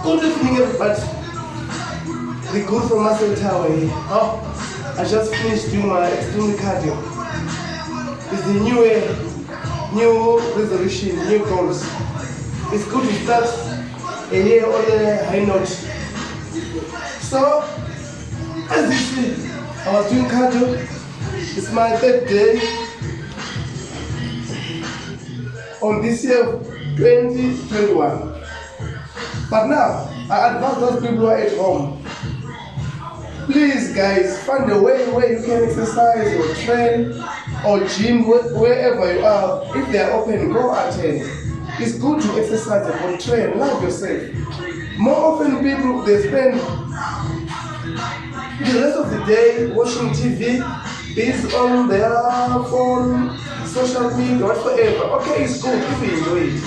Good evening, everybody. The good from Muscle Tower here. Oh, I just finished doing my extreme cardio. It's the new year, new resolution, new goals. It's good to start a year on a high note. So, as you see, I was doing cardio. It's my third day on this year 2021. But now, I advise those people who are at home. Please, guys, find a way where you can exercise or train or gym, wherever you are. If they are open, go attend. It's good to exercise and train. Love yourself. More often, people they spend the rest of the day watching TV, based on their phone, social media, whatsoever. Okay, it's good if you enjoy it,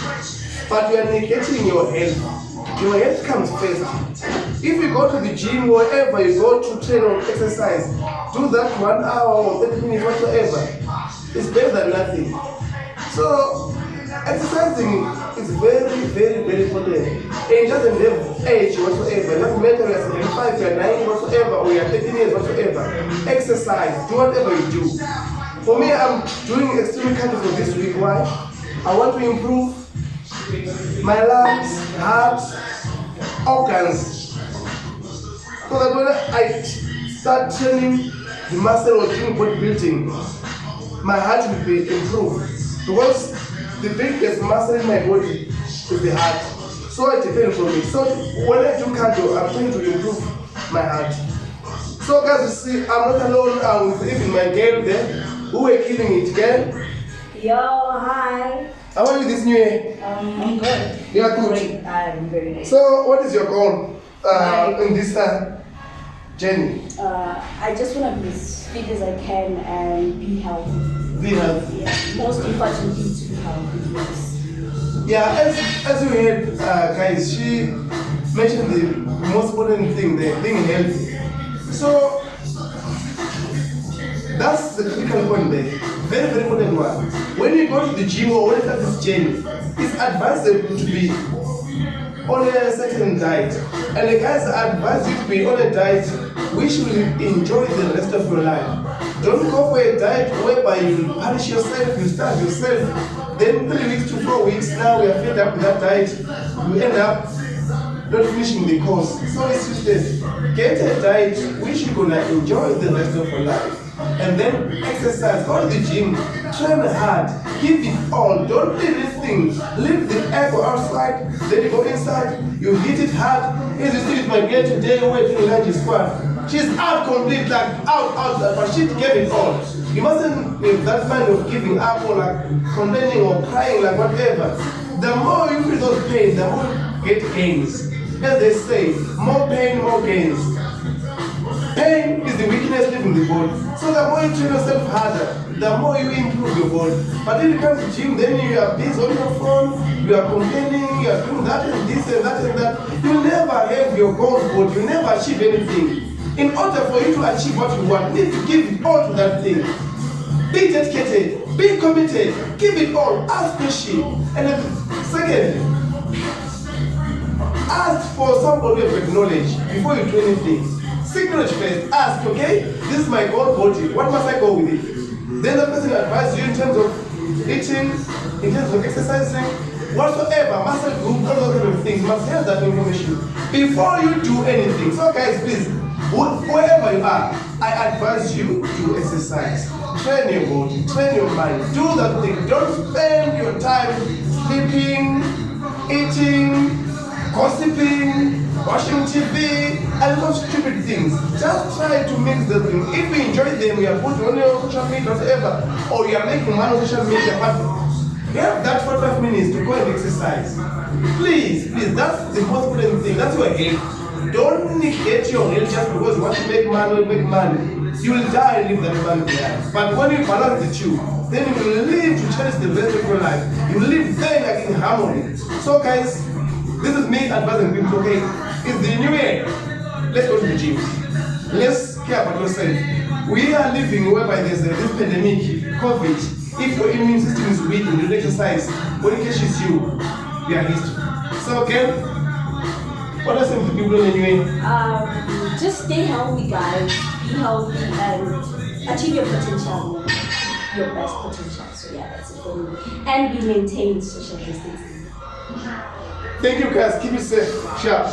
but you are neglecting your health. Your health comes first. If you go to the gym, wherever you go to train or exercise, do that 1 hour or 30 minutes whatsoever. It's better than nothing. So exercising is very, very, very important. And it doesn't have age whatsoever. It doesn't matter if you're 75, you're 90 whatsoever, or you're 13 years whatsoever. Exercise, do whatever you do. For me, I'm doing extreme cardio for this week. Why? I want to improve my lungs, heart, organs. So that when I start training the muscle or doing bodybuilding, my heart will be improved. Because the biggest muscle in my body is the heart. So it depends on me. So when I do cardio, I'm trying to improve my heart. So guys, you see, I'm not alone. I'm with even my girl there, who are killing it, girl. Yo, hi. How are you this new year? I'm good. You are good? Great. I'm very nice. So what is your goal in this journey? I just want to be as fit as I can and be healthy. Be healthy. Yeah. Most importantly, to be healthy, yes. Yeah, as we heard, guys, she mentioned the most important thing there, being healthy. So that's the critical point there. Very, very important one. When you go to the gym or when you start this journey, it's advisable to be on a certain diet. And the guys advise you to be on a diet which will enjoy the rest of your life. Don't go for a diet whereby you punish yourself, you starve yourself. Then 3 weeks to 4 weeks, now we are fed up with that diet. You end up not finishing the course. So it's useless. Get a diet which you're gonna enjoy the rest of your life. And then exercise, go to the gym, train hard, give it all, don't leave anything, leave the ego outside, then you go inside, you hit it hard. As you see with my girl today, we're doing lunge squat. She's out complete, like out, but she gave it all. You mustn't have that mind of giving up or like complaining or crying, like whatever. The more you feel those pain, the more you get gains. As they say, more pain, more gains. Pain is the weakness leaving the body. So the more you train yourself harder, the more you improve your body. But if you come to gym, then you are busy on your phone, you are complaining, you are doing that and this and that and that. You'll never have your goal body, you'll never achieve anything. In order for you to achieve what you want, you need to give it all to that thing. Be dedicated, be committed, give it all, ask question. And then second, ask for somebody of your knowledge before you do anything. Seek knowledge first. Ask, okay, this is my goal body. What must I go with it? Then the person advises you in terms of eating, in terms of exercising, whatsoever, muscle group, all those kind of things. You must have that information before you do anything. So guys, please, wherever you are, I advise you to exercise. Train your body, train your mind. Do that thing. Don't spend your time sleeping, eating, gossiping, watching TV, and those stupid things. Just try to mix the thing. If you enjoy them, you are putting on your social media, whatever, or you are making money on social media, but you have that 45 minutes to go and exercise. Please, that's the most important thing. That's your health. Don't neglect your health just because you want to make money. You will die and leave that money behind. But when you balance the two, then you will live to cherish the rest of your life. You will live there like in harmony. So guys, this is me advising people, okay, it's the new year. Let's go to the gym. Let's care about yourself. We are living whereby there's this pandemic, COVID. If your immune system is weak and you don't exercise, when it catches you, we are history. So again, what Just stay healthy, guys. Be healthy and achieve your potential, your best potential. So yeah, that's it for me. And we maintain social distancing. Thank you, guys. Keep it safe. Ciao.